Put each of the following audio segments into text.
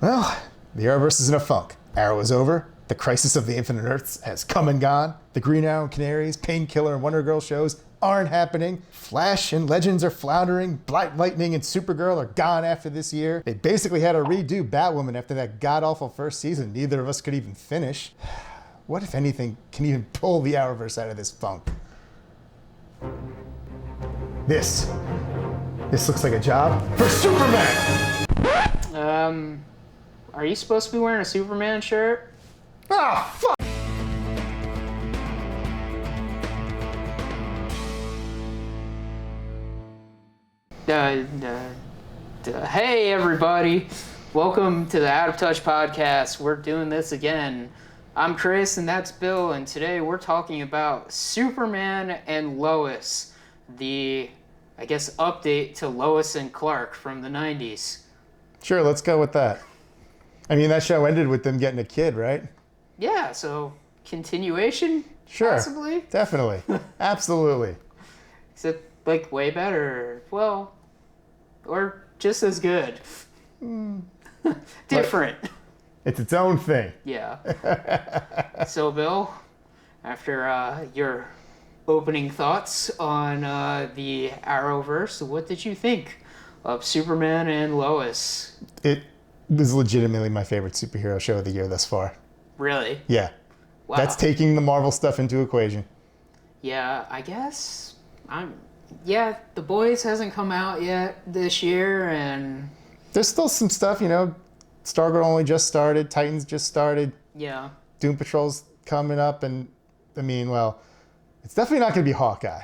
Well, the Arrowverse is in a funk. Arrow is over. The Crisis of the Infinite Earths has come and gone. The Green Arrow and Canaries, Painkiller, and Wonder Girl shows aren't happening. Flash and Legends are floundering. Black Lightning and Supergirl are gone after this year. They basically had to redo Batwoman after that god-awful first season neither of us could even finish. What, if anything, can even pull the Arrowverse out of this funk? This looks like a job for Superman! Are you supposed to be wearing a Superman shirt? Ah, fuck! Hey everybody, welcome to the Out of Touch podcast. We're doing this again. I'm Chris and that's Bill, and today we're talking about Superman and Lois, the, I guess, update to Lois and Clark from the 90s. Sure, let's go with that. I mean, that show ended with them getting a kid, right? Yeah, so continuation? Sure. Possibly? Definitely. Absolutely. Except, like, way better. Well, or just as good. Different. It's its own thing. Yeah. So, Bill, after your opening thoughts on the Arrowverse, what did you think of Superman and Lois? It was legitimately my favorite superhero show of the year thus far. Really? Yeah. Wow. That's taking the Marvel stuff into equation. Yeah, I guess The Boys hasn't come out yet this year, and There's still some stuff, you know. Stargirl only just started. Titans just started. yeah. Doom Patrol's coming up, and I mean, well, it's definitely not going to be Hawkeye.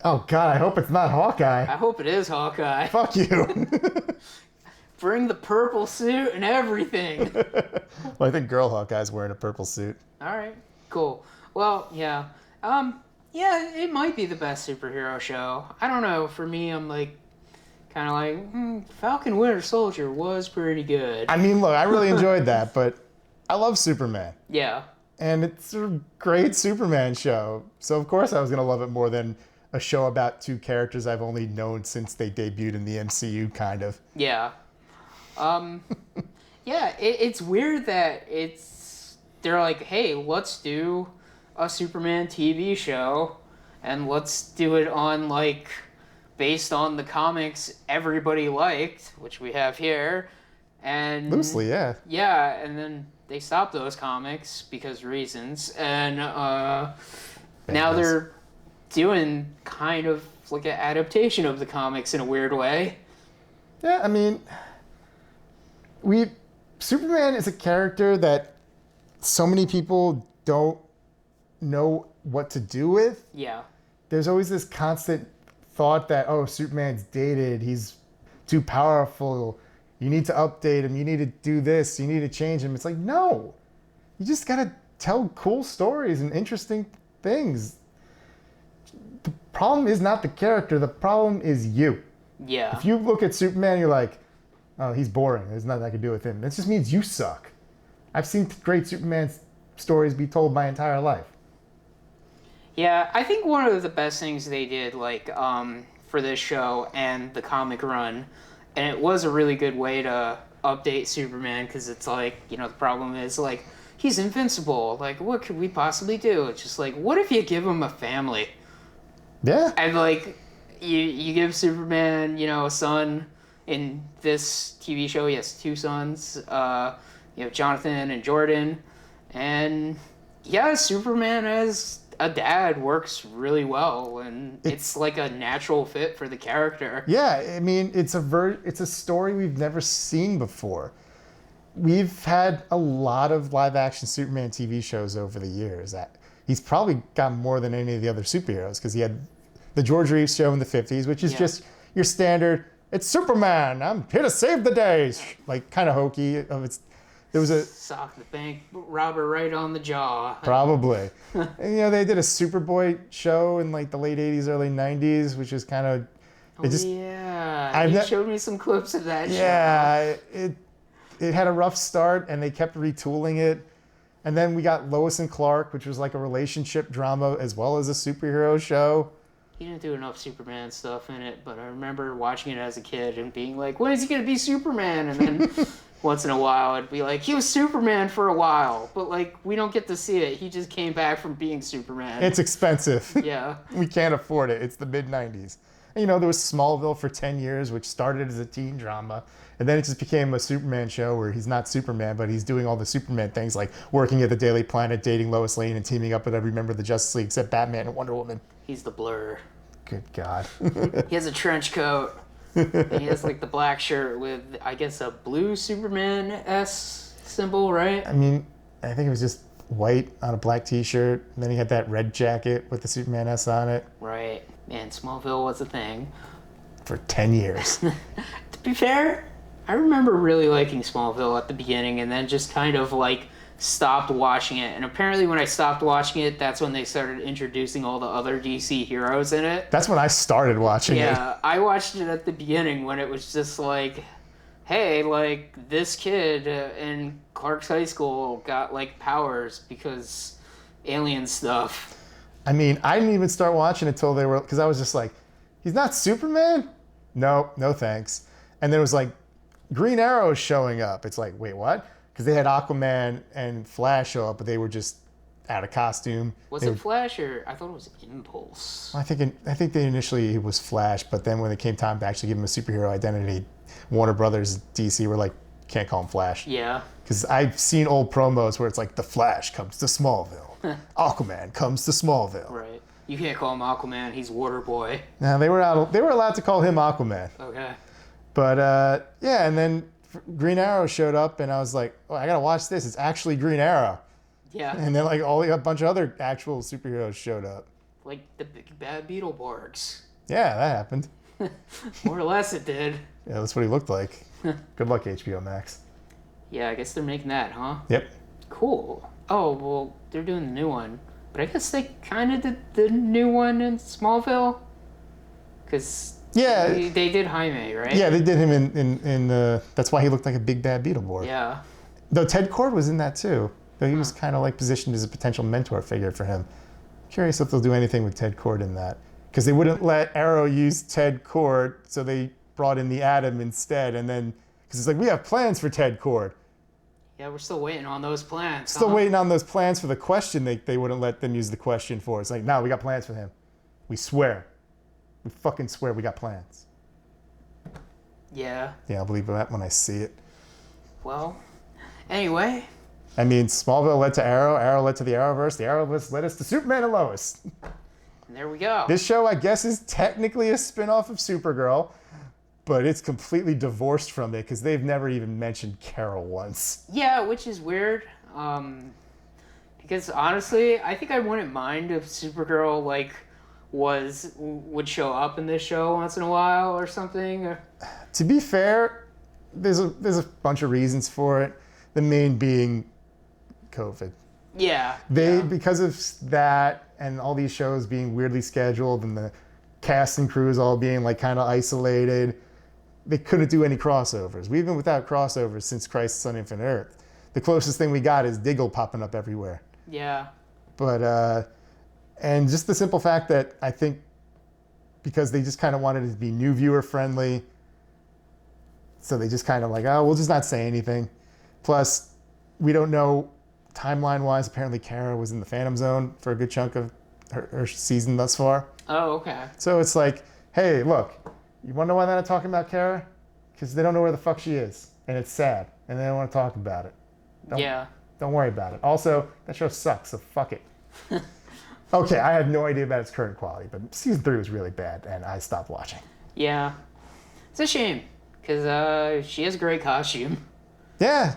Oh, God, I hope it's not Hawkeye. I hope it is Hawkeye. Fuck you. Bring the purple suit and everything. Well, I think Girl Hawkeye's wearing a purple suit. All right, cool. Well, yeah. Yeah, it might be the best superhero show. I don't know. For me, I'm like, kind of like, Falcon Winter Soldier was pretty good. I mean, look, I really enjoyed that, but I love Superman. Yeah. And it's a great Superman show. So, of course, I was going to love it more than a show about two characters I've only known since they debuted in the MCU, kind of. Yeah. Yeah, it's weird that they're like, hey, let's do a Superman TV show, and let's do it on, like, based on the comics everybody liked, which we have here, and... Loosely, yeah. Yeah, and then they stopped those comics because reasons, and now they're doing kind of like an adaptation of the comics in a weird way. Yeah, I mean, Superman is a character that so many people don't know what to do with. Yeah. There's always this constant thought that, oh, Superman's dated, he's too powerful, you need to update him, you need to do this, you need to change him. It's like, no, you just gotta tell cool stories and interesting things. The problem is not the character, the problem is you. Yeah. If you look at Superman, you're like, oh, he's boring, there's nothing I can do with him. That just means you suck. I've seen great Superman stories be told my entire life. Yeah, I think one of the best things they did, like, for this show and the comic run, and it was a really good way to update Superman, because it's like, you know, the problem is, like, he's invincible. Like, what could we possibly do? It's just like, what if you give him a family? Yeah. And, like, you give Superman, you know, a son. In this TV show, he has two sons, you know, Jonathan and Jordan. And, yeah, Superman as a dad works really well, and it's like a natural fit for the character. Yeah, I mean, it's a story we've never seen before. We've had a lot of live-action Superman TV shows over the years. He's probably got more than any of the other superheroes, because he had the George Reeves show in the 50s, which is just your standard, it's Superman, I'm here to save the day, like, kind of hokey. There was a... Sock the bank robber right on the jaw. Probably. And, you know, they did a Superboy show in, like, the late 80s, early 90s, which is kind of... Yeah, you showed me some clips of that show. Yeah, it had a rough start, and they kept retooling it. And then we got Lois and Clark, which was like a relationship drama as well as a superhero show. he didn't do enough Superman stuff in it, but I remember watching it as a kid and being like, when is he going to be Superman? And then once in a while, it'd be like, he was Superman for a while, but like, we don't get to see it. He just came back from being Superman. It's expensive. Yeah. We can't afford it. It's the mid-90s. And, there was Smallville for 10 years, which started as a teen drama. And then it just became a Superman show where he's not Superman, but he's doing all the Superman things like working at the Daily Planet, dating Lois Lane, and teaming up with every member of the Justice League except Batman and Wonder Woman. He's the Blur. Good God. He has a trench coat. And he has like the black shirt with, I guess, a blue Superman S symbol, right? I mean, I think it was just white on a black t-shirt. And then he had that red jacket with the Superman S on it. Right. Man, Smallville was a thing. For 10 years. To be fair, I remember really liking Smallville at the beginning and then just kind of like stopped watching it. And apparently when I stopped watching it, that's when they started introducing all the other DC heroes in it. That's when I started watching it. Yeah, I watched it at the beginning when it was just like, hey, like this kid in Clark's high school got like powers because alien stuff. I mean, I didn't even start watching it until they were, because I was just like, he's not Superman? No thanks. And then it was like, Green Arrow showing up. It's like, wait, what? Because they had Aquaman and Flash show up, but they were just out of costume. Was it Flash or I thought it was Impulse? I think they initially it was Flash, but then when it came time to actually give him a superhero identity, Warner Brothers, DC were like, can't call him Flash. Yeah. Because I've seen old promos where it's like, the Flash comes to Smallville. Aquaman comes to Smallville. Right. You can't call him Aquaman. He's Water Boy. Now they were allowed to call him Aquaman. Okay. But yeah, and then Green Arrow showed up, and I was like, oh, I gotta watch this. It's actually Green Arrow. Yeah. And then like a bunch of other actual superheroes showed up. Like the big bad Beetleborgs. Yeah, that happened. More or less it did. Yeah, that's what he looked like. Good luck, HBO Max. Yeah, I guess they're making that, huh? Yep. Cool. Oh, well, they're doing the new one. But I guess they kind of did the new one in Smallville? Because yeah, they did Jaime, right? Yeah, they did him in that's why he looked like a big bad Beetleborg. Yeah. Though Ted Kord was in that too. Though he was kind of like positioned as a potential mentor figure for him. Curious if they'll do anything with Ted Kord in that. Because they wouldn't let Arrow use Ted Kord, so they brought in the Atom instead. And then, because it's like, we have plans for Ted Kord. Yeah, we're still waiting on those plans. Still waiting on those plans for the Question. They wouldn't let them use the Question for. It's like, no, we got plans for him. We swear. We fucking swear we got plans. Yeah. Yeah, I'll believe that when I see it. Well, anyway. I mean, Smallville led to Arrow. Arrow led to the Arrowverse. The Arrowverse led us to Superman and Lois. And there we go. This show, I guess, is technically a spin-off of Supergirl, but it's completely divorced from it because they've never even mentioned Carol once. Yeah, which is weird. Because honestly, I think I wouldn't mind if Supergirl would show up in this show once in a while or something. To be fair, there's a bunch of reasons for it. The main being COVID. Yeah. Because of that and all these shows being weirdly scheduled and the cast and crews all being like kind of isolated, they couldn't do any crossovers. We've been without crossovers since Crisis on Infinite Earth. The closest thing we got is Diggle popping up everywhere. Yeah. But, and just the simple fact that I think because they just kind of wanted it to be new viewer friendly, so they just kind of like, oh, we'll just not say anything. Plus, we don't know timeline-wise. Apparently, Kara was in the Phantom Zone for a good chunk of her season thus far. Oh, okay. So it's like, hey, look, you want to know why they're not talking about Kara? Because they don't know where the fuck she is, and it's sad, and they don't want to talk about it. Don't worry about it. Also, that show sucks, so fuck it. Okay, I had no idea about its current quality, but season 3 was really bad, and I stopped watching. Yeah. It's a shame, because she has a great costume. Yeah.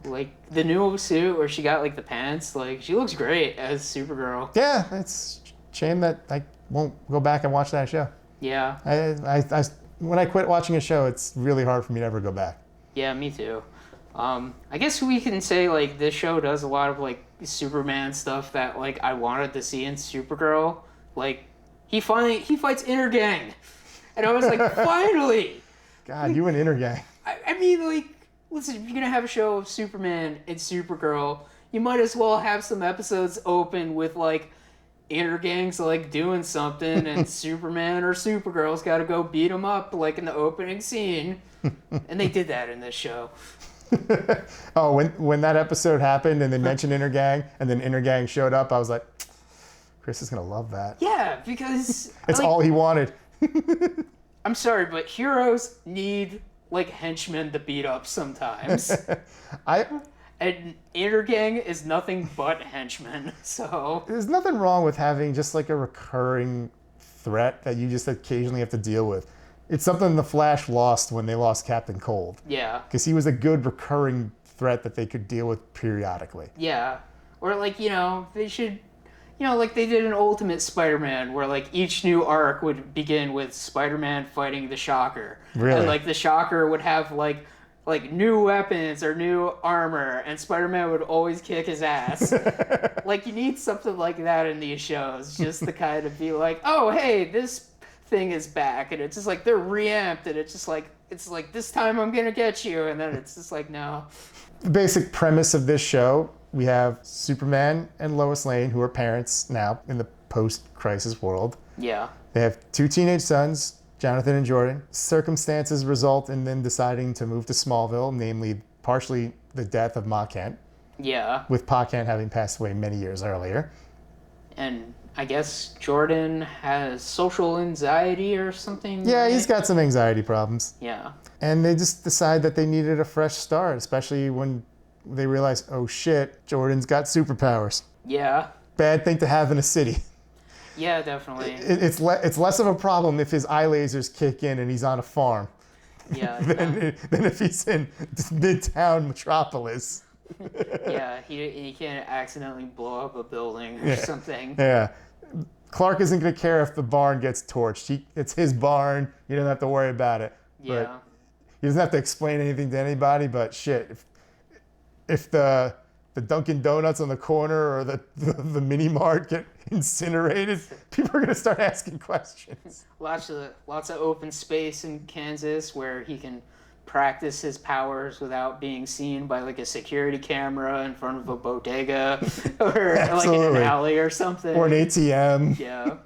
Like, the new suit where she got, like, the pants, like, she looks great as Supergirl. Yeah, it's a shame that I won't go back and watch that show. Yeah. I when I quit watching a show, it's really hard for me to ever go back. Yeah, me too. I guess we can say, like, this show does a lot of, like, Superman stuff that, like, I wanted to see in Supergirl. Like, he fights Intergang. And I was like, finally! God, you and Intergang. I mean, like, listen, if you're going to have a show of Superman and Supergirl, you might as well have some episodes open with, like, Intergang's like doing something, and Superman or Supergirl's got to go beat him up like in the opening scene, and they did that in this show. Oh, when that episode happened and they mentioned Intergang and then Intergang showed up, I was like, Chris is gonna love that. Yeah, because it's all he wanted. I'm sorry, but heroes need like henchmen to beat up sometimes. And Intergang is nothing but henchmen, so... There's nothing wrong with having just like a recurring threat that you just occasionally have to deal with. It's something the Flash lost when they lost Captain Cold. Yeah. Because he was a good recurring threat that they could deal with periodically. Yeah. Or like, they should... like they did in Ultimate Spider-Man, where like each new arc would begin with Spider-Man fighting the Shocker. Really? And like the Shocker would have like new weapons or new armor, and Spider-Man would always kick his ass. Like, you need something like that in these shows, just to kind of be like, oh, hey, this thing is back, and it's just like, they're reamped, and it's like, this time I'm gonna get you, and then it's just like, no. The basic premise of this show, we have Superman and Lois Lane, who are parents now in the post-crisis world. Yeah. They have 2 teenage sons, Jonathan and Jordan. Circumstances result in them deciding to move to Smallville, namely partially the death of Ma Kent. Yeah. With Pa Kent having passed away many years earlier. And I guess Jordan has social anxiety or something. Yeah, right? he's got some anxiety problems. Yeah. And they just decide that they needed a fresh start, especially when they realize, oh shit, Jordan's got superpowers. Yeah. Bad thing to have in a city. Yeah, definitely. It's less of a problem if his eye lasers kick in and he's on a farm. Yeah. than if he's in Midtown Metropolis. Yeah, he can't accidentally blow up a building or something. Yeah. Clark isn't going to care if the barn gets torched. It's his barn. You don't have to worry about it. Yeah. But he doesn't have to explain anything to anybody, but shit, if the Dunkin' Donuts on the corner or the Mini Mart get incinerated, people are going to start asking questions. Lots of open space in Kansas where he can practice his powers without being seen by like a security camera in front of a bodega or like an alley or something. Or an ATM. Yeah.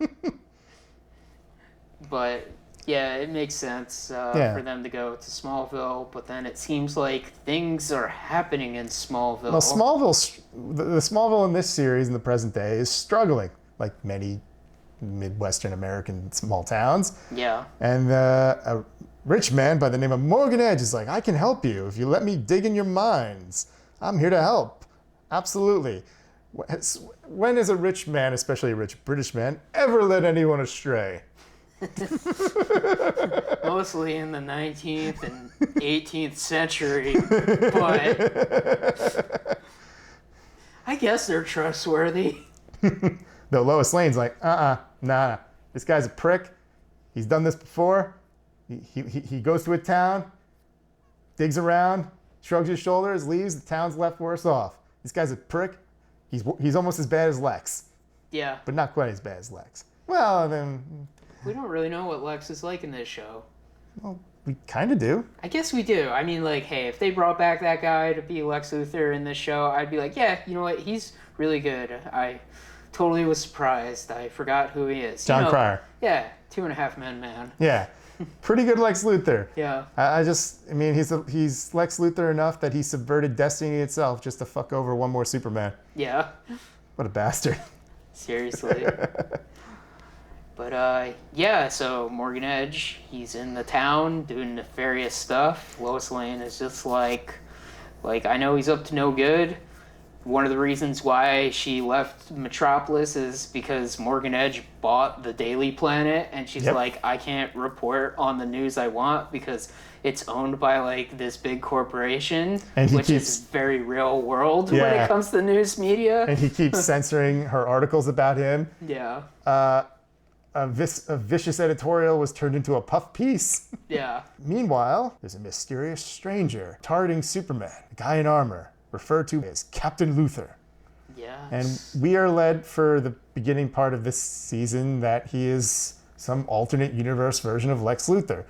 But yeah, it makes sense for them to go to Smallville, but then it seems like things are happening in Smallville. Well, the Smallville in this series in the present day is struggling, like many Midwestern American small towns. Yeah. And a rich man by the name of Morgan Edge is like, I can help you if you let me dig in your minds. I'm here to help. Absolutely. When has a rich man, especially a rich British man, ever led anyone astray? Mostly in the 19th and 18th century, but I guess they're trustworthy. Though Lois Lane's like, nah, this guy's a prick. He's done this before. He goes to a town, digs around, shrugs his shoulders, leaves, the town's left worse off. This guy's a prick. He's almost as bad as Lex. Yeah. But not quite as bad as Lex. Well, then... We don't really know what Lex is like in this show. Well, we kind of do. I guess we do. I mean, like, hey, if they brought back that guy to be Lex Luthor in this show, I'd be like, yeah, you know what? He's really good. I totally was surprised. I forgot who he is. John Cryer. Yeah, 2.5 Men Man. Yeah. Pretty good Lex Luthor. Yeah. I mean, he's Lex Luthor enough that he subverted destiny itself just to fuck over one more Superman. Yeah. What a bastard. Seriously. But, yeah, so Morgan Edge, he's in the town doing nefarious stuff. Lois Lane is just like, I know he's up to no good. One of the reasons why she left Metropolis is because Morgan Edge bought the Daily Planet, and she's like, I can't report on the news I want because it's owned by, like, this big corporation, which is very real world when it comes to news media. And he keeps censoring her articles about him. Yeah. A vicious editorial was turned into a puff piece. Yeah. Meanwhile, there's a mysterious stranger targeting Superman, a guy in armor, referred to as Captain Luthor. Yeah. And we are led for the beginning part of this season that he is some alternate universe version of Lex Luthor,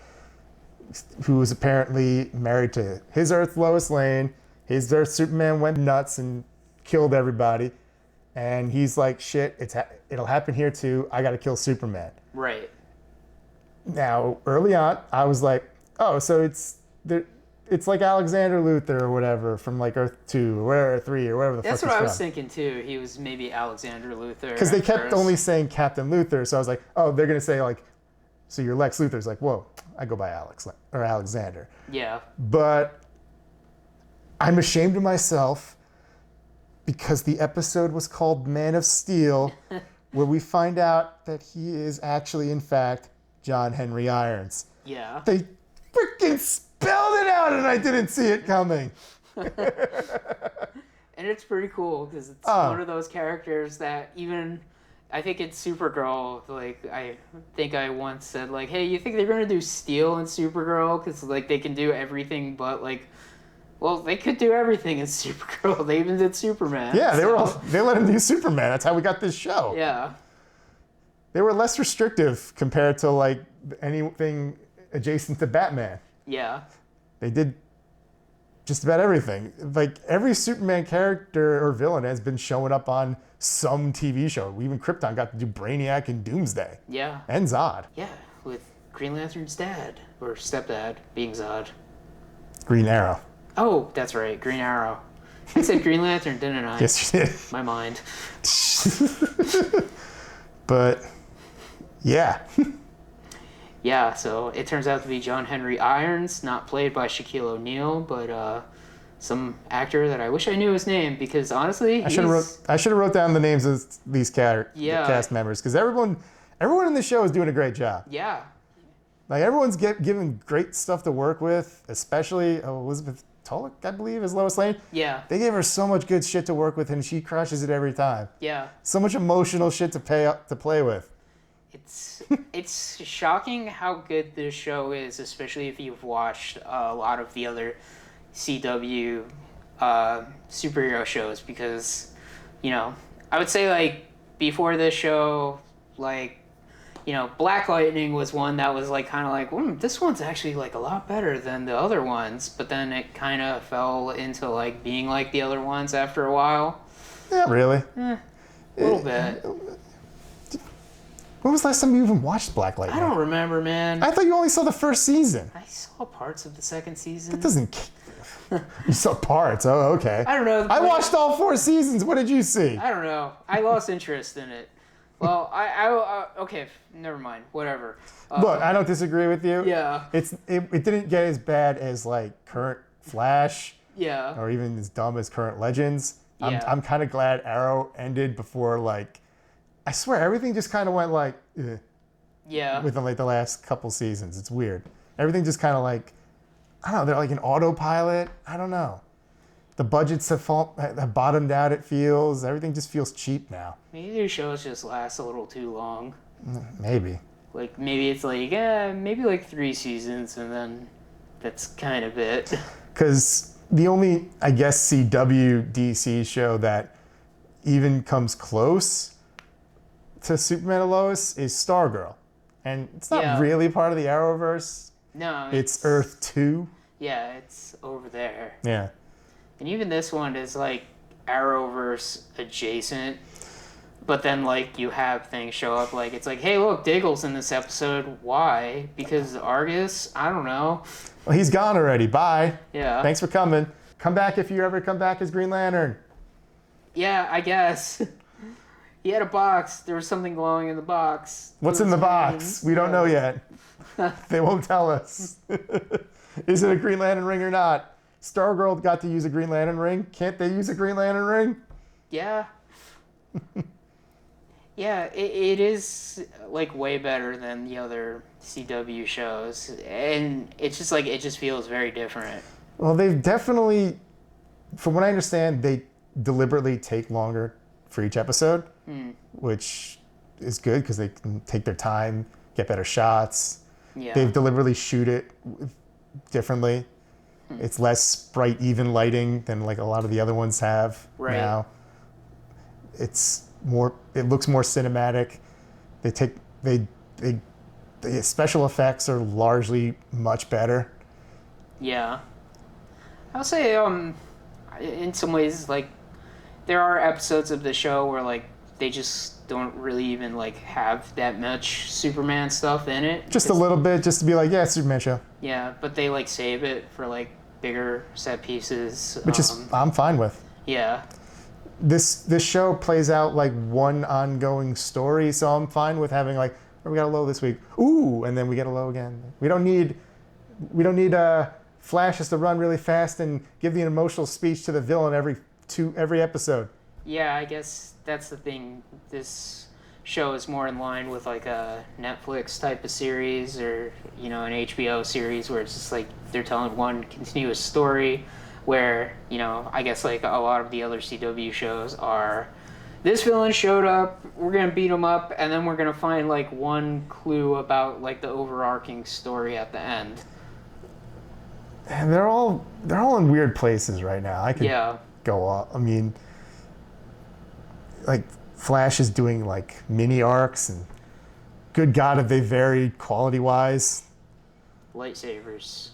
who is apparently married to his Earth Lois Lane. His Earth Superman went nuts and killed everybody. And he's like, shit, it'll happen here too. I got to kill Superman. Right. Now, early on, I was like, oh, so it's like Alexander Luthor or whatever from like Earth 2 or Earth 3 or wherever the fuck That's he's what I from. was thinking too. He was maybe Alexander Luthor. Because they kept first. only saying Captain Luthor. So I was like, oh, they're going to say like, so you're Lex Luthor. It's like, whoa, I go by Alex or Alexander. Yeah. But I'm ashamed of myself because the episode was called Man of Steel, where we find out that he is actually, in fact, John Henry Irons. Yeah. They freaking spelled it out and I didn't see it coming. And it's pretty cool because it's one of those characters that even, I think it's Supergirl, like, I think I once said, like, hey, you think they're going to do Steel in Supergirl? Because, like, they can do everything but, like, well, they could do everything in Supergirl. They even did Superman. Yeah, they let him do Superman. That's how we got this show. Yeah. They were less restrictive compared to like anything adjacent to Batman. Yeah. They did just about everything. Like every Superman character or villain has been showing up on some TV show. Even Krypton got to do Brainiac and Doomsday. Yeah. And Zod. Yeah, with Green Lantern's dad, or stepdad, being Zod. Green Arrow. Oh, that's right, Green Arrow. I said Green Lantern, didn't I? Yes, you did. My mind. But, yeah. Yeah, so it turns out to be John Henry Irons, not played by Shaquille O'Neal, but some actor that I wish I knew his name, because honestly, I should have wrote down the names of these cast members, because everyone in the show is doing a great job. Yeah. Like everyone's given great stuff to work with, especially Elizabeth Tulloch, I believe, is Lois Lane. Yeah. They gave her so much good shit to work with, and she crushes it every time. Yeah. So much emotional shit to play with. It's shocking how good this show is, especially if you've watched a lot of the other CW superhero shows, because, I would say, like, before this show, like, Black Lightning was one that was, like, kind of like, this one's actually, like, a lot better than the other ones, but then it kind of fell into, like, being like the other ones after a while. Yeah, really? A little bit. When was the last time you even watched Black Lightning? I don't remember, man. I thought you only saw the first season. I saw parts of the second season. That doesn't... You saw parts. Oh, okay. I don't know. I watched all 4 seasons. What did you see? I don't know. I lost interest in it. Well, I okay, never mind. Whatever. Look, I don't disagree with you. Yeah. It didn't get as bad as like current Flash. Yeah. Or even as dumb as current Legends. Yeah. I'm kind of glad Arrow ended before like, I swear everything just kind of went like, yeah. Within like the last couple seasons. It's weird. Everything just kind of like, I don't know. They're like an autopilot. I don't know. The budgets have bottomed out, it feels. Everything just feels cheap now. Maybe these shows just last a little too long. Maybe. Like, maybe it's like, maybe like 3 seasons, and then that's kind of it. Because the only, I guess, CW DC show that even comes close to Superman Lois is Stargirl. And it's not really part of the Arrowverse. No. It's Earth 2. Yeah, it's over there. Yeah. And even this one is like Arrowverse adjacent, but then like you have things show up like it's like, hey, look, Diggle's in this episode. Why? Because Argus? I don't know. Well, he's gone already. Bye. Yeah. Thanks for coming. Come back if you ever come back as Green Lantern. Yeah, I guess. He had a box. There was something glowing in the box. What's in the box? We don't know yet. They won't tell us. Is it a Green Lantern ring or not? Stargirl got to use a Green Lantern ring. Can't they use a Green Lantern ring? Yeah. Yeah, it is like way better than the other CW shows, and it's just like it just feels very different. Well, they've definitely, from what I understand, they deliberately take longer for each episode, which is good because they can take their time, get better shots. Yeah. They've deliberately shoot it differently. It's less bright, even lighting than like a lot of the other ones have now. It's more. It looks more cinematic. The special effects are largely much better. Yeah. I'll say in some ways like there are episodes of the show where like they just don't really even like have that much Superman stuff in it. Just a little bit, just to be like, yeah, Superman show. Yeah, but they like save it for like bigger set pieces, which is I'm fine with. Yeah. This show plays out like one ongoing story, so I'm fine with having like, oh, we got a low this week, ooh, and then we get a low again. We don't need Flash has to run really fast and give the emotional speech to the villain every episode. Yeah, I guess that's the thing. This show is more in line with like a Netflix type of series, or an HBO series where it's just like they're telling one continuous story. Where I guess like a lot of the other CW shows are, this villain showed up, we're gonna beat him up, and then we're gonna find like one clue about like the overarching story at the end. And they're all in weird places right now. I could go off. I mean, like Flash is doing like mini arcs, and good God, have they varied quality wise. Lightsabers.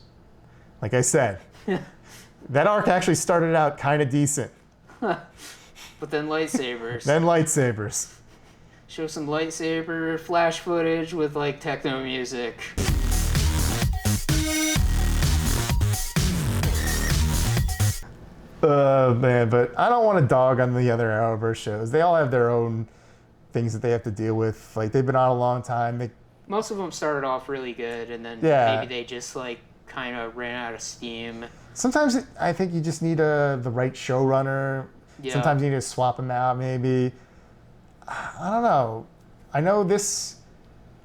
Like I said, that arc actually started out kind of decent. But then lightsabers. Show some lightsaber Flash footage with like techno music. Man, but I don't want to dog on the other Arrowverse shows. They all have their own things that they have to deal with. Like, they've been on a long time. Most of them started off really good, and then maybe they just like kind of ran out of steam. Sometimes I think you just need the right showrunner. Yeah. Sometimes you need to swap them out, maybe. I don't know. I know this.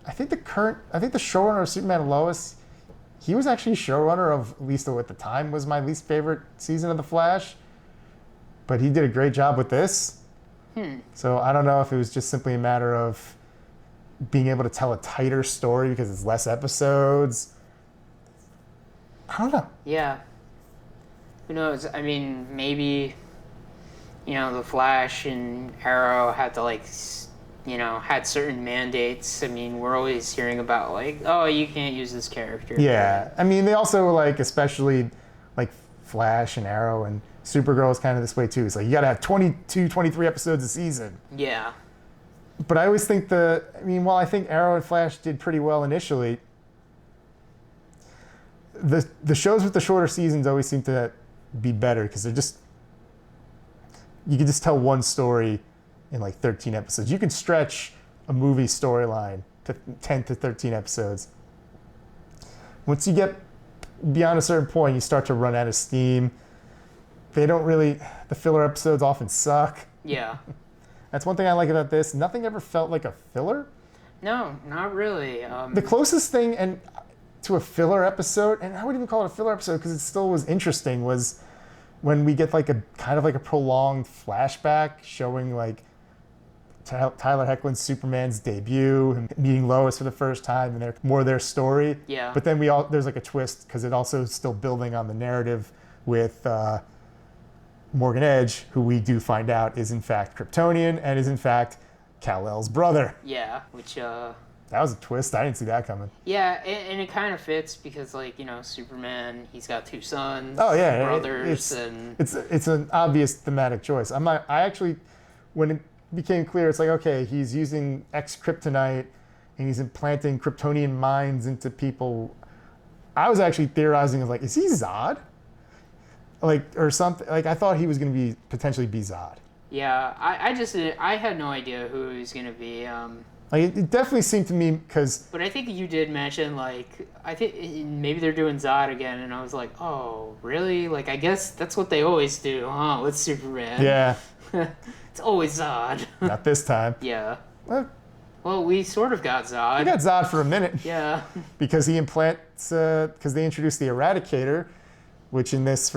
I think the showrunner of Superman Lois, he was actually showrunner of, at least at the time, was my least favorite season of The Flash. But he did a great job with this. So I don't know if it was just simply a matter of being able to tell a tighter story because it's less episodes. I don't know. Yeah. Who knows? I mean, maybe, The Flash and Arrow had to had certain mandates. I mean, we're always hearing about like, oh, you can't use this character. Yeah. I mean, they also especially Flash and Arrow and Supergirl is kind of this way too. It's like, you got to have 22, 23 episodes a season. Yeah. But I always think while I think Arrow and Flash did pretty well initially, the shows with the shorter seasons always seem to be better because you can just tell one story in 13 episodes. You can stretch a movie storyline to 10 to 13 episodes. Once you get beyond a certain point, you start to run out of steam. The filler episodes often suck. Yeah. That's one thing I like about this. Nothing ever felt like a filler. No, not really. The closest thing to a filler episode, and I wouldn't even call it a filler episode because it still was interesting, was when we get a kind of a prolonged flashback showing Tyler Hoechlin's Superman's debut, and meeting Lois for the first time, and their story. Yeah. But then there's a twist because it also is still building on the narrative with Morgan Edge, who we do find out is in fact Kryptonian and is in fact Kal-El's brother. Yeah, which that was a twist. I didn't see that coming. Yeah, and it kind of fits because Superman, he's got two sons, brothers, and it's an obvious thematic choice. When it became clear, it's like, okay, he's using X-Kryptonite and he's implanting Kryptonian minds into people. I was actually theorizing, is he Zod? Or something. I thought he was going to potentially be Zod. Yeah, I had no idea who he was going to be. It definitely seemed to me because... But I think you did mention, I think maybe they're doing Zod again, and I was like, oh, really? I guess that's what they always do, huh, with Superman. Yeah. It's always Zod. Not this time. Yeah. Well, we sort of got Zod. We got Zod for a minute. Yeah. Because he implants... Because they introduced the Eradicator, which in this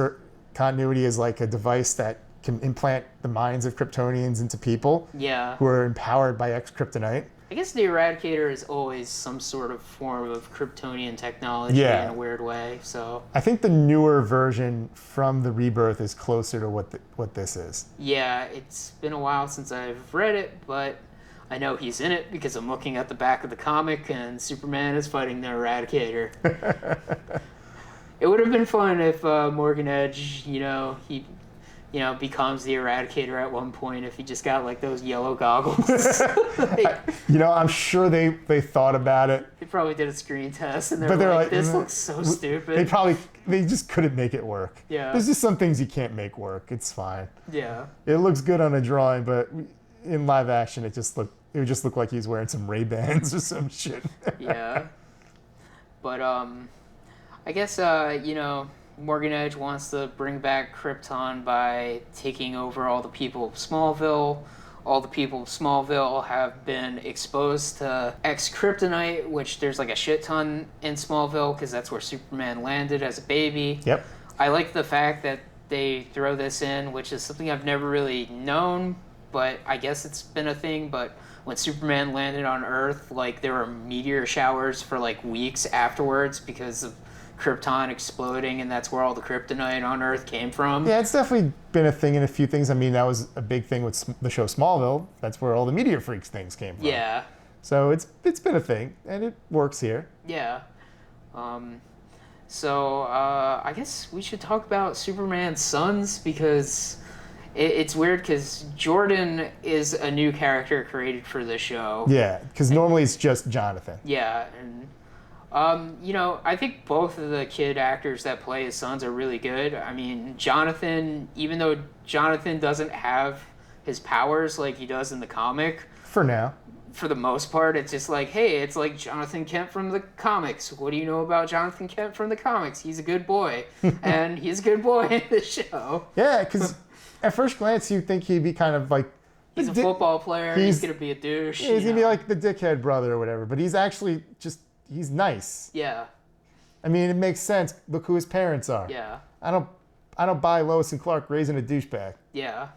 continuity is a device that can implant the minds of Kryptonians into people. Yeah. Who are empowered by X-Kryptonite. I guess the Eradicator is always some sort of form of Kryptonian technology in a weird way. So I think the newer version from the Rebirth is closer to what this is. Yeah, it's been a while since I've read it, but I know he's in it because I'm looking at the back of the comic and Superman is fighting the Eradicator. It would have been fun if Morgan Edge, he becomes the Eradicator at one point if he just got like those yellow goggles. Like, I'm sure they thought about it. they probably did a screen test and But they're they're like, like, this looks so stupid. They just couldn't make it work. Yeah. There's just some things you can't make work. It's fine. Yeah. It looks good on a drawing, but in live action, it would just look like he's wearing some Ray-Bans or some shit. Yeah. But I guess Morgan Edge wants to bring back Krypton by taking over all the people of Smallville. All the people of Smallville have been exposed to X-Kryptonite, which there's like a shit ton in Smallville because that's where Superman landed as a baby. Yep. I like the fact that they throw this in, which is something I've never really known, but I guess it's been a thing. But when Superman landed on Earth, like there were meteor showers for like weeks afterwards because of Krypton exploding, and that's where all the kryptonite on Earth came from. Yeah, it's definitely been a thing in a few things. I mean, that was a big thing with the show Smallville. That's where all the Meteor Freaks things came from. Yeah. So it's been a thing, and it works here. Yeah. So I guess we should talk about Superman's sons because it's weird because Jordan is a new character created for this show. Yeah, because normally it's just Jonathan. Yeah, and I think both of the kid actors that play his sons are really good. I mean, Jonathan, even though Jonathan doesn't have his powers like he does in the comic, For now. for the most part, it's just like, hey, it's like Jonathan Kent from the comics. What do you know about Jonathan Kent from the comics? He's a good boy. And he's a good boy in the show. Yeah, because at first glance, you think he'd be kind of like... He's a football player. He's going to be a douche. He's going to be like the dickhead brother or whatever. But he's actually just... He's nice. Yeah. I mean, it makes sense. Look who his parents are. Yeah. I don't buy Lois and Clark raising a douchebag. Yeah.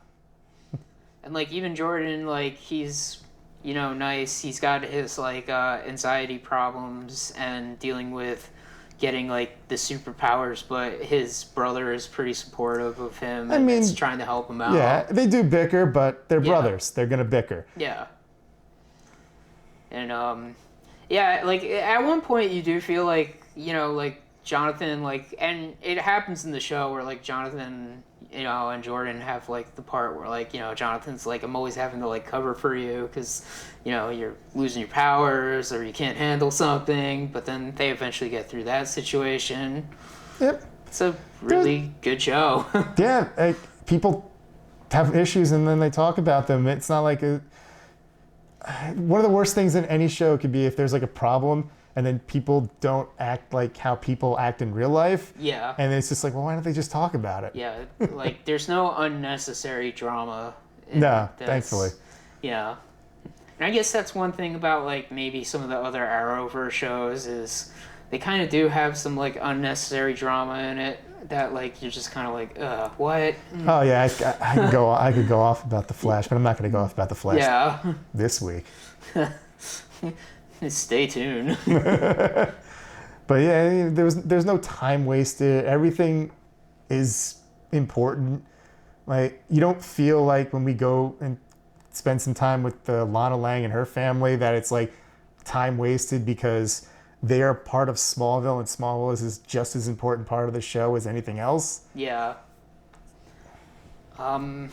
And like even Jordan, like he's nice. He's got his like anxiety problems and dealing with getting like the superpowers, but his brother is pretty supportive of him and is trying to help him out. Yeah, they do bicker, but they're brothers. They're gonna bicker. Yeah. And yeah, like at one point you do feel like, like Jonathan, like, and it happens in the show where like Jonathan, and Jordan have like the part where like, Jonathan's like, I'm always having to like cover for you because, you're losing your powers or you can't handle something, but then they eventually get through that situation. Yep. It's a really good show. Yeah, like, people have issues and then they talk about them. It's not like one of the worst things in any show could be if there's like a problem and then people don't act like how people act in real life. Yeah. And it's just like, well, why don't they just talk about it? Yeah, like there's no unnecessary drama. No, thankfully. Yeah. And I guess that's one thing about like maybe some of the other Arrowverse shows is they kind of do have some like unnecessary drama in it that like you're just kind of like, what? Oh yeah, I could go off about the Flash, but I'm not going to go off about the Flash this week. Stay tuned. But yeah, there's no time wasted. Everything is important. Like you don't feel like when we go and spend some time with Lana Lang and her family that it's like time wasted because they are part of Smallville and Smallville is just as important part of the show as anything else. Yeah. I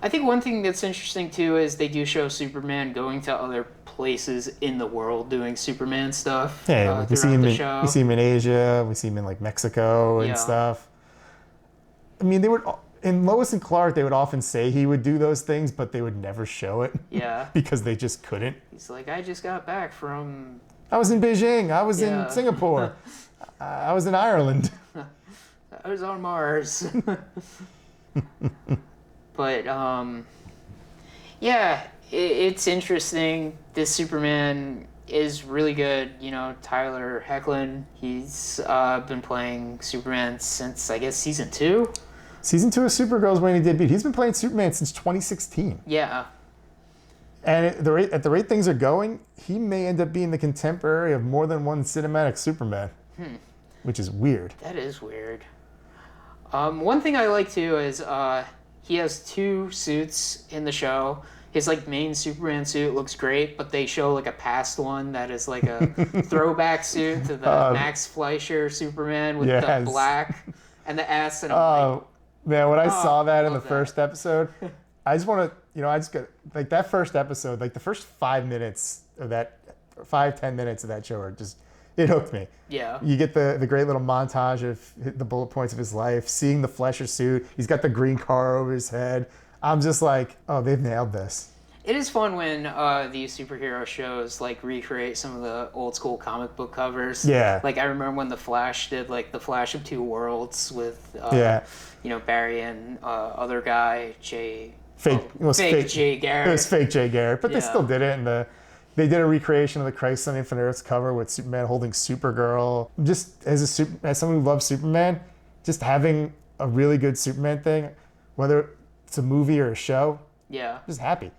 think one thing that's interesting too is they do show Superman going to other places in the world doing Superman stuff. Yeah, we see him in Asia, we see him in like Mexico and stuff. I mean, in Lois and Clark, they would often say he would do those things, but they would never show it. Yeah. Because they just couldn't. He's like, I just got back from... I was in Beijing. I was in Singapore. I was in Ireland. I was on Mars. But, yeah, it's interesting. This Superman is really good. Tyler Hoechlin, he's been playing Superman since, I guess, season 2. Season 2 of Supergirl's when he debuted. He's been playing Superman since 2016. Yeah. And at the rate things are going, he may end up being the contemporary of more than one cinematic Superman. Which is weird. That is weird. One thing I like, too, is he has 2 suits in the show. His like main Superman suit looks great, but they show like a past one that is like a throwback suit to the Max Fleischer Superman with the black and the S. And I'm like, Man, when I saw that in the love that. first episode, I just want to, I just got, like, that first episode, like, the first 5 minutes of that, 5-10 minutes of that show are just, it hooked me. Yeah. You get the great little montage of the bullet points of his life, seeing the Flesher suit. He's got the green car over his head. I'm just like, oh, they've nailed this. It is fun when these superhero shows like recreate some of the old school comic book covers. Yeah. Like I remember when the Flash did like the Flash of Two Worlds with Barry and other guy Jay. It was fake Jay Garrett. It was fake Jay Garrett, but they Yeah. still did it. And they did a recreation of the Crisis on Infinite Earths cover with Superman holding Supergirl. Just as someone who loves Superman, just having a really good Superman thing, whether it's a movie or a show, Yeah. I'm just happy.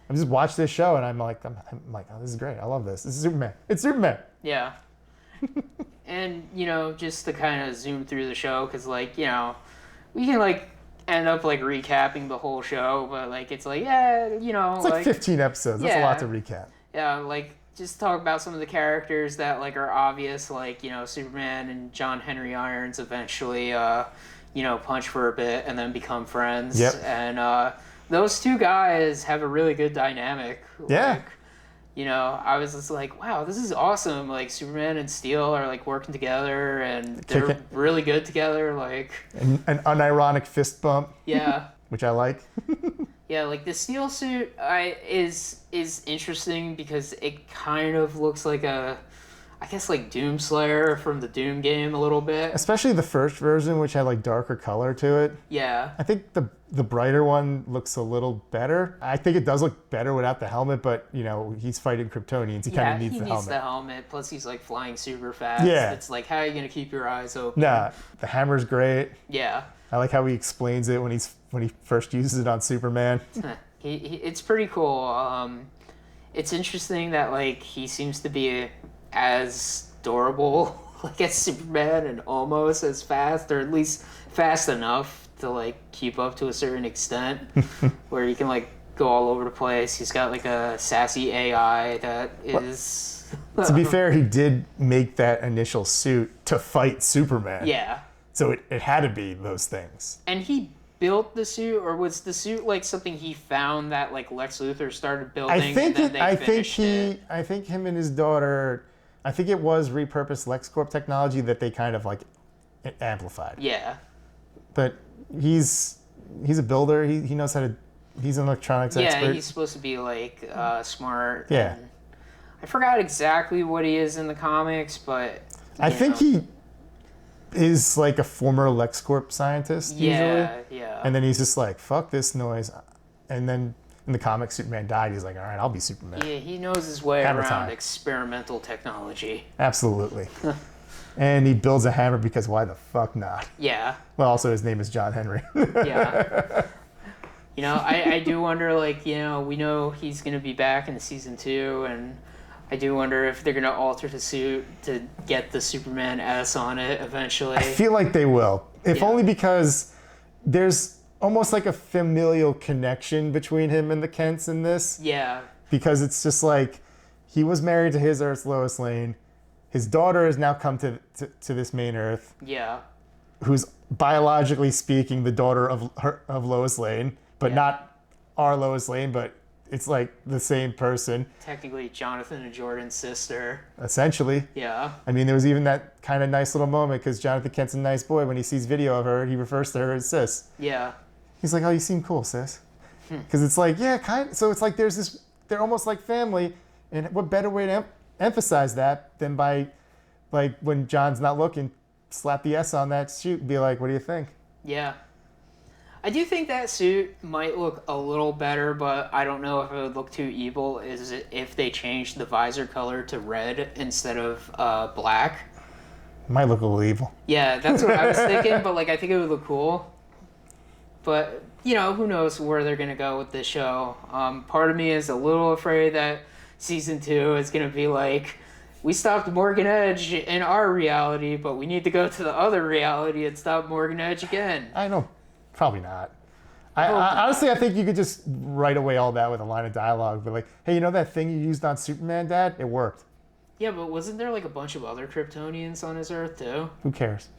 I just watched this show and I'm like, oh, this is great. I love this. This is Superman. It's Superman. Yeah. And, just to kind of zoom through the show, because, like, we can, like, end up, like, recapping the whole show, but, like, it's like, It's like 15 episodes. That's a lot to recap. Yeah, like, just talk about some of the characters that, like, are obvious, like, Superman and John Henry Irons eventually, punch for a bit and then become friends. Yep. And, those two guys have a really good dynamic. Yeah. Like, I was just like, wow, this is awesome. Like, Superman and Steel are, like, working together, and they're really good together. Like, An unironic fist bump. Yeah. Which I like. Yeah, like, the Steel suit is interesting because it kind of looks like like Doomslayer from the Doom game a little bit. Especially the first version, which had, like, darker color to it. Yeah. I think the brighter one looks a little better. I think it does look better without the helmet, but, he's fighting Kryptonians. He kind of needs the helmet. He needs the helmet. Plus, he's, like, flying super fast. Yeah. It's like, how are you going to keep your eyes open? Nah, the hammer's great. Yeah. I like how he explains it when he first uses it on Superman. It's pretty cool. It's interesting that, like, he seems to be as durable, like, as Superman and almost as fast, or at least fast enough to, like, keep up to a certain extent where he can, like, go all over the place. He's got, like, a sassy AI that is... To be fair, he did make that initial suit to fight Superman. Yeah. So it had to be those things. And he built the suit, or was the suit, like, something he found that, like, Lex Luthor started building? I think I think him and his daughter, I think it was repurposed LexCorp technology that they kind of, like, amplified. Yeah. But he's a builder. He knows how to. He's an electronics expert. Yeah, he's supposed to be, like, smart. Yeah. And I forgot exactly what he is in the comics, but I think he is, like, a former LexCorp scientist usually. Yeah. And then he's just like, fuck this noise. And then in the comics, Superman died. He's like, all right, I'll be Superman. Yeah, he knows his way Hammer around time. experimental technology. Absolutely. And he builds a hammer because why the fuck not? Yeah. Well, also his name is John Henry. Yeah. I do wonder, like, we know he's going to be back in season 2, and I do wonder if they're going to alter the suit to get the Superman S on it eventually. I feel like they will. If only because there's almost like a familial connection between him and the Kents in this. Yeah. Because it's just like, he was married to his Earth's Lois Lane. His daughter has now come to this main Earth. Yeah. Who's biologically speaking the daughter of Lois Lane, but not our Lois Lane, but it's like the same person. Technically Jonathan and Jordan's sister. Essentially. Yeah. I mean, there was even that kind of nice little moment because Jonathan Kent's a nice boy. When he sees video of her, he refers to her as sis. Yeah. He's like, oh, you seem cool, sis. Because it's like, yeah, kind of. So it's like there's this, they're almost like family. And what better way to emphasize that than by, like, when John's not looking, slap the S on that suit and be like, what do you think? Yeah. I do think that suit might look a little better, but I don't know if it would look too evil if they changed the visor color to red instead of black. It might look a little evil. Yeah, that's what I was thinking, but, like, I think it would look cool. But, who knows where they're going to go with this show. Part of me is a little afraid that season 2 is going to be like, we stopped Morgan Edge in our reality, but we need to go to the other reality and stop Morgan Edge again. I know. Probably not. Honestly, I think you could just write away all that with a line of dialogue. But like, hey, that thing you used on Superman, Dad? It worked. Yeah, but wasn't there, like, a bunch of other Kryptonians on his Earth, too? Who cares?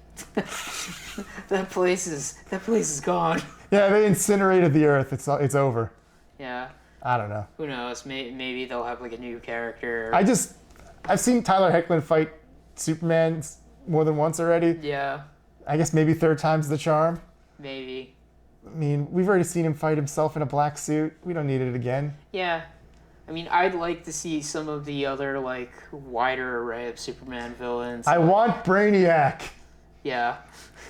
That place is gone. Yeah, they incinerated the Earth. It's over. Yeah. I don't know. Who knows? Maybe they'll have like a new character. I've seen Tyler Hoechlin fight Superman more than once already. Yeah. I guess maybe third time's the charm. Maybe. I mean, we've already seen him fight himself in a black suit. We don't need it again. Yeah. I mean, I'd like to see some of the other, like, wider array of Superman villains. I want Brainiac. Yeah.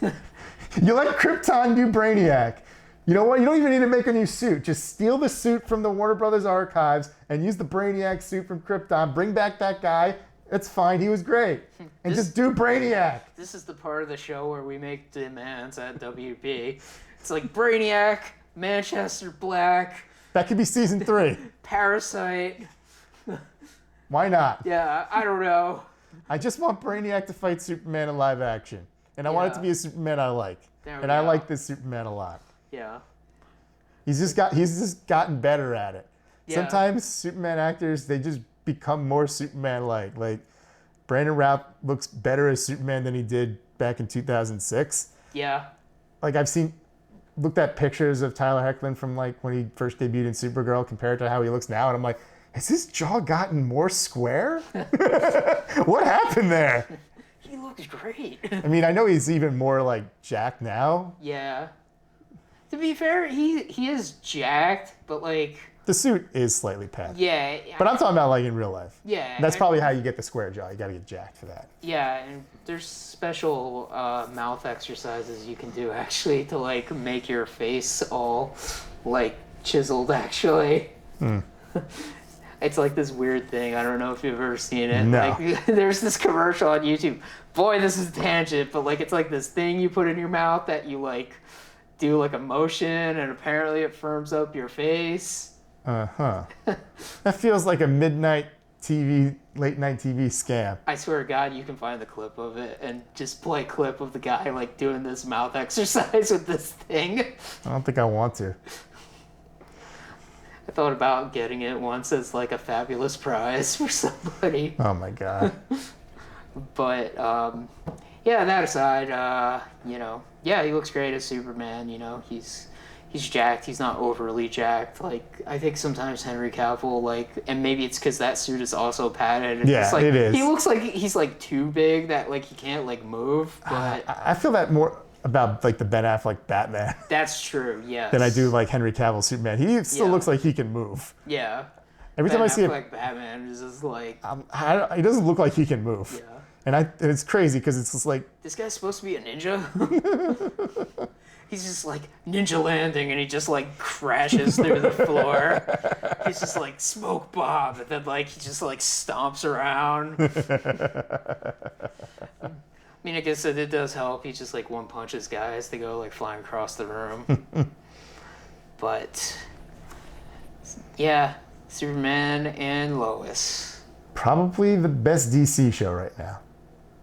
You let Krypton do Brainiac. You know what? You don't even need to make a new suit. Just steal the suit from the Warner Brothers archives and use the Brainiac suit from Krypton. Bring back that guy. It's fine. He was great. And just do Brainiac. This is the part of the show where we make demands at WB. It's like Brainiac, Manchester Black. That could be season 3. Parasite. Why not? Yeah, I don't know. I just want Brainiac to fight Superman in live action. And I want it to be a Superman I like. And I like this Superman a lot. Yeah. He's just gotten better at it. Yeah. Sometimes Superman actors, they just become more Superman-like. Like, Brandon Routh looks better as Superman than he did back in 2006. Yeah. Like, looked at pictures of Tyler Hoechlin from, like, when he first debuted in Supergirl compared to how he looks now, and I'm like, has his jaw gotten more square? What happened there? He looks great. I mean, I know he's even more, like, jacked now. Yeah. To be fair, he is jacked, but, like... The suit is slightly padded. Yeah. But I'm talking about, like, in real life. Yeah. That's probably how you get the square jaw. You gotta get jacked for that. Yeah, and there's special mouth exercises you can do, actually, to, like, make your face all, like, chiseled, actually. It's like this weird thing. I don't know if you've ever seen it. No. Like, there's this commercial on YouTube. Boy, this is a tangent, but, like, it's like this thing you put in your mouth that you, like, do, like, a motion, and apparently it firms up your face. That feels like a late night TV scam. I swear to God, you can find the clip of it and just play a clip of the guy, like, doing this mouth exercise with this thing. I don't think I want to. I thought about getting it once as, like, a fabulous prize for somebody. Oh my God. But, yeah, that aside, you know, yeah, he looks great as Superman, you know, he's jacked, he's not overly jacked. Like, I think sometimes Henry Cavill, like, and maybe it's because that suit is also padded. And Yeah, like, it is. He looks like he's, like, too big that, like, he can't, like, move, but... I feel that more about, like, the Ben Affleck Batman That's true, yes. than I do, like, Henry Cavill Superman. He still looks like he can move. Yeah. Every time I see like Batman is just like... he doesn't look like he can move. Yeah. And it's crazy because it's just like... This guy's supposed to be a ninja? He's just like ninja landing and he just like crashes through the floor. He's just like smoke bomb and then like he just like stomps around. I mean, I guess it does help. He just like one punches guys. They go like flying across the room. But yeah, Superman and Lois. Probably the best DC show right now.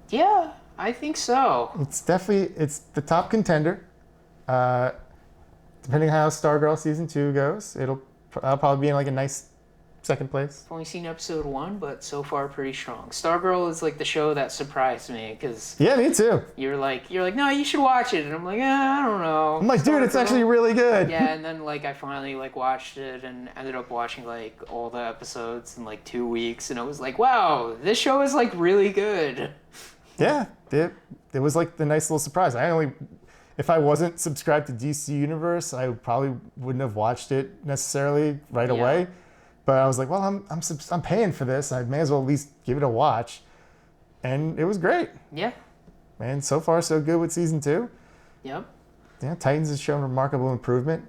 Yeah, I think so. It's the top contender. Depending on how Stargirl season 2 goes, I'll probably be in like a nice second place. I've only seen episode 1, but so far pretty strong. Stargirl is like the show that surprised me because Yeah, me too. you're like no, you should watch it, and I'm like I don't know. I'm like, dude, it's actually really good. Yeah, and then like I finally like watched it and ended up watching like all the episodes in like 2 weeks, and I was like, wow, this show is like really good. Yeah, it was like the nice little surprise. If I wasn't subscribed to DC Universe, I probably wouldn't have watched it necessarily right away. But I was like, well, I'm paying for this. I may as well at least give it a watch. And it was great. Yeah. And so far, so good with season 2. Yep. Yeah, Titans has shown remarkable improvement.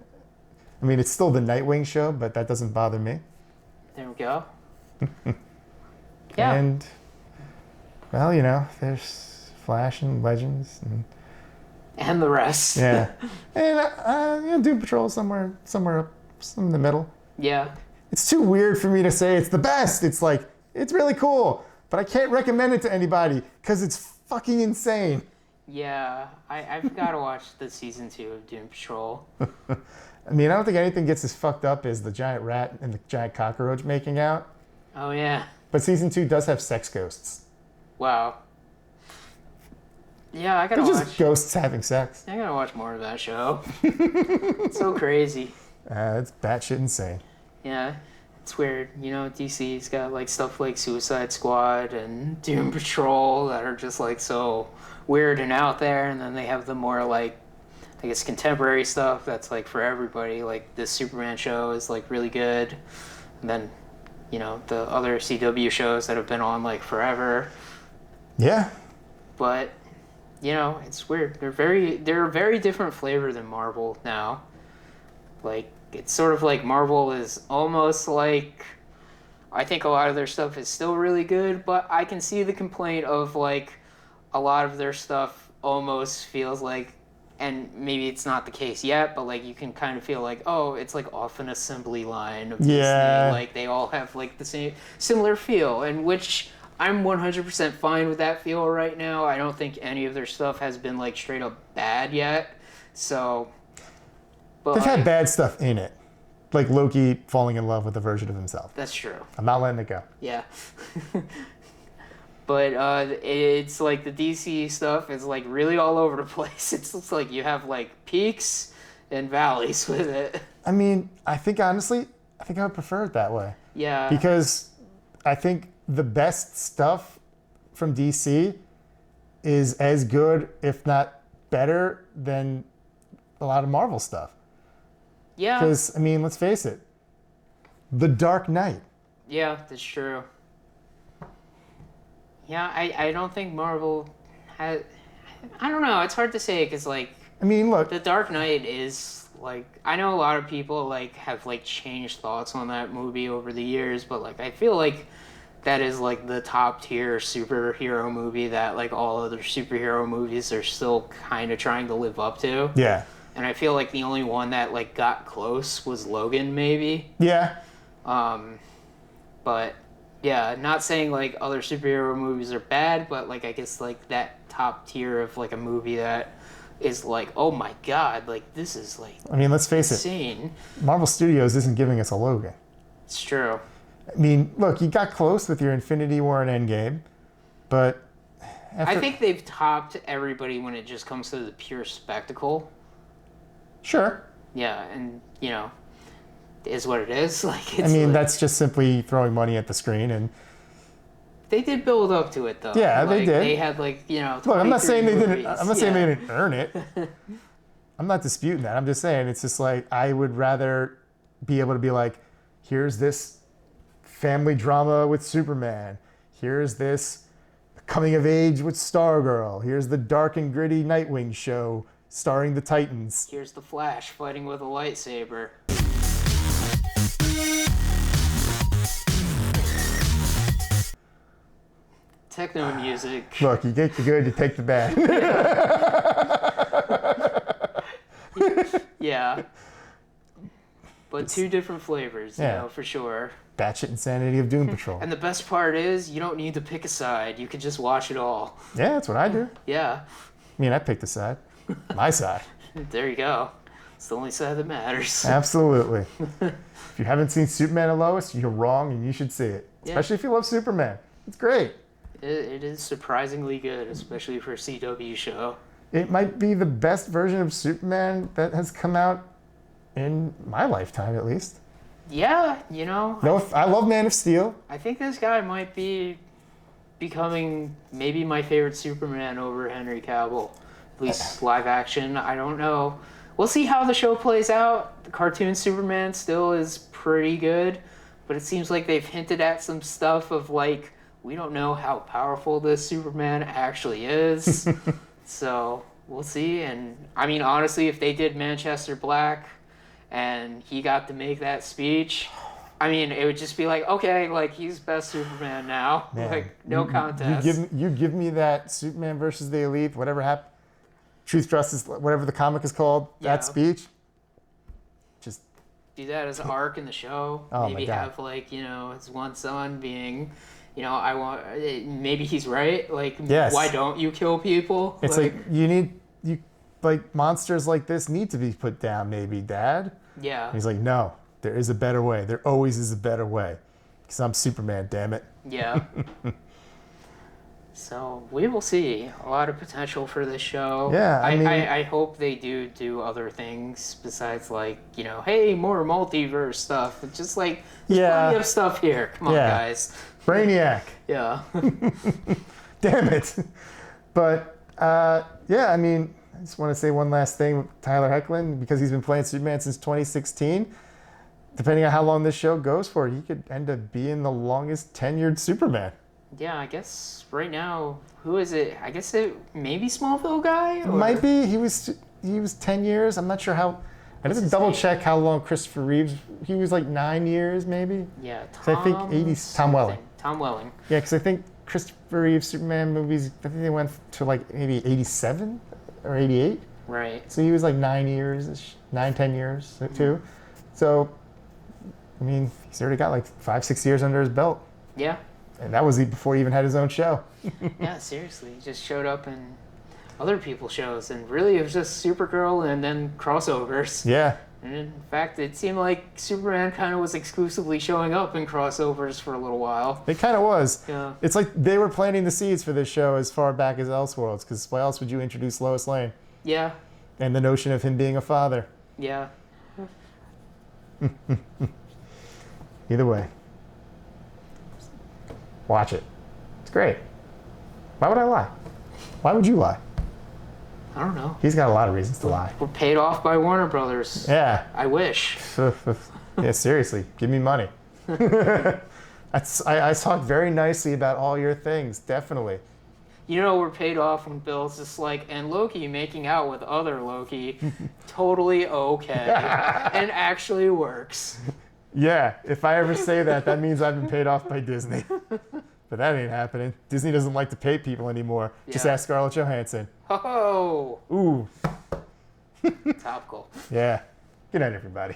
I mean, it's still the Nightwing show, but that doesn't bother me. There we go. Yeah. And, well, you know, there's Flash and Legends And the rest. Yeah. And Doom Patrol somewhere up in the middle. Yeah. It's too weird for me to say it's the best. It's like, it's really cool, but I can't recommend it to anybody because it's fucking insane. Yeah. I've got to watch the season 2 of Doom Patrol. I mean, I don't think anything gets as fucked up as the giant rat and the giant cockroach making out. Oh, yeah. But season 2 does have sex ghosts. Wow. Yeah, I gotta They're watch. just ghosts having sex. I gotta watch more of that show. It's so crazy. It's batshit insane. Yeah, it's weird. You know, DC's got like stuff like Suicide Squad and Doom Patrol that are just like so weird and out there, and then they have the more like, I guess, contemporary stuff that's like for everybody. Like this Superman show is like really good, and then, you know, the other CW shows that have been on like forever. Yeah. But, you know, it's weird. They're a very different flavor than Marvel now. Like, it's sort of like Marvel is almost like, I think a lot of their stuff is still really good, but I can see the complaint of like a lot of their stuff almost feels like, and maybe it's not the case yet, but like you can kind of feel like, oh, it's like off an assembly line of Disney. Like they all have like the same similar feel, and which I'm 100% fine with that feel right now. I don't think any of their stuff has been like straight up bad yet. So, but They've had bad stuff in it. Like Loki falling in love with a version of himself. That's true. I'm not letting it go. Yeah. But it's like the DC stuff is like really all over the place. It's like you have like peaks and valleys with it. I mean, I think honestly, I think I would prefer it that way. Yeah. Because I think the best stuff from DC is as good, if not better, than a lot of Marvel stuff. Yeah. Because, I mean, let's face it. The Dark Knight. Yeah, that's true. Yeah, I don't think Marvel has... I don't know, it's hard to say because, like... I mean, look. The Dark Knight is, like... I know a lot of people, like, have, like, changed thoughts on that movie over the years, but, like, I feel like that is, like, the top-tier superhero movie that, like, all other superhero movies are still kind of trying to live up to. Yeah. And I feel like the only one that, like, got close was Logan, maybe. Yeah. But... yeah, not saying, like, other superhero movies are bad, but, like, I guess, like, that top tier of, like, a movie that is, like, oh, my God, like, this is, like, I mean, let's face insane. it. Marvel Studios isn't giving us a Logan. It's true. I mean, look, you got close with your Infinity War and Endgame, but... I think they've topped everybody when it just comes to the pure spectacle. Sure. Yeah, and, you know... is what it is. Like, I mean, like, that's just simply throwing money at the screen, and they did build up to it, though. yeah, like, they did. They had, like, you know, look, I'm not saying they movies. didn't. I'm not saying they didn't earn it. I'm not disputing that. I'm just saying it's just like I would rather be able to be like, here's this family drama with Superman. Here's this coming of age with Stargirl. Here's the dark and gritty Nightwing show starring the Titans. Here's the Flash fighting with a lightsaber. Techno music. Look, you take the good, you take the bad. Yeah. But two different flavors, you know, for sure. Batshit insanity of Doom Patrol. And the best part is, you don't need to pick a side. You can just watch it all. Yeah, that's what I do. Yeah. I mean, I picked a side. My side. There you go. It's the only side that matters. Absolutely. If you haven't seen Superman and Lois, you're wrong and you should see it. Especially if you love Superman. It's great. It is surprisingly good, especially for a CW show. It might be the best version of Superman that has come out in my lifetime, at least. Yeah, you know. No, I love Man of Steel. I think this guy might be becoming maybe my favorite Superman over Henry Cavill. At least live action. I don't know. We'll see how the show plays out. The cartoon Superman still is pretty good, but it seems like they've hinted at some stuff of like, we don't know how powerful this Superman actually is. So we'll see. And I mean, honestly, if they did Manchester Black and he got to make that speech, I mean, it would just be like, okay, like he's best Superman now. Man, like no contest. You give me that Superman versus the Elite, whatever happened, Truth, Justice, whatever the comic is called, that speech. Just do that as an arc in the show. Oh, maybe my God. have like, you know, his one son being, you know, maybe he's right. Like, yes. Why don't you kill people? It's like you monsters like this need to be put down, maybe, Dad. Yeah. And he's like, no, there is a better way. There always is a better way. Because I'm Superman, damn it. Yeah. So we will see. A lot of potential for this show. Yeah, I mean- I hope they do other things besides like, hey, more multiverse stuff. It's just like there's plenty of stuff here. Come on, guys. Brainiac. Yeah. Damn it. But yeah, I mean, I just want to say one last thing with Tyler Hoechlin, because he's been playing Superman since 2016. Depending on how long this show goes for, he could end up being the longest tenured Superman. Yeah, I guess right now, who is it? I guess it maybe Smallville guy? It might be. He was 10 years. I'm not sure how. I didn't double check how long Christopher Reeves. He was like 9 years, maybe. Yeah, I think 80. Tom Welling. Tom Welling. Yeah, because I think Christopher Reeves Superman movies. I think they went to like maybe 87 or 88. Right. So he was like 9 years, 10 years too. So, I mean, he's already got like 5-6 years under his belt. Yeah. And that was before he even had his own show. Yeah, seriously. He just showed up in other people's shows, and really it was just Supergirl and then crossovers. Yeah. And in fact, it seemed like Superman kind of was exclusively showing up in crossovers for a little while. It kind of was. Yeah. It's like they were planting the seeds for this show as far back as Elseworlds, because why else would you introduce Lois Lane? Yeah. And the notion of him being a father. Yeah. Either way. Watch it. It's great. Why would I lie? Why would you lie? I don't know. He's got a lot of reasons to lie. We're paid off by Warner Brothers. Yeah. I wish. Yeah, seriously. Give me money. I talk very nicely about all your things. Definitely. We're paid off when Bill's just like, and Loki making out with other Loki, totally okay, and actually works. Yeah, if I ever say that, that means I've been paid off by Disney. But that ain't happening. Disney doesn't like to pay people anymore. Just ask Scarlett Johansson. Oh. Ooh. Topical. Yeah. Good night, everybody.